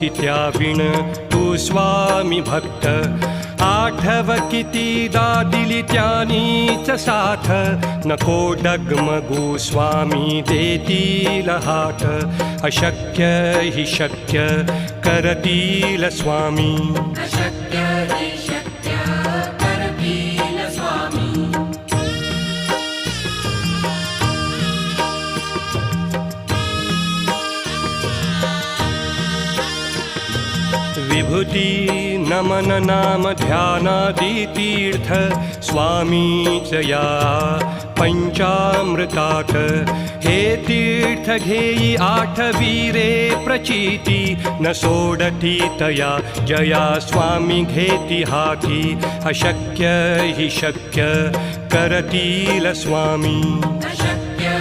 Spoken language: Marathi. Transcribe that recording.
त्याविण तू स्वामी भक्त आठव कितीदा दिली त्यानीच साथ नको डगमगू स्वामी देतील हात अशक्य हि शक्य करतील स्वामी अशक्य हि शक्य करतील स्वामी विभूती नमन नाम ध्यानादि तीर्थ स्वामीच या पंचामृतात हे तीर्थ घेई आठवीरे प्रचिती न सोडती तया जया स्वामी घेती हाती अशक्य हि शक्य करतील स्वामी अशक्य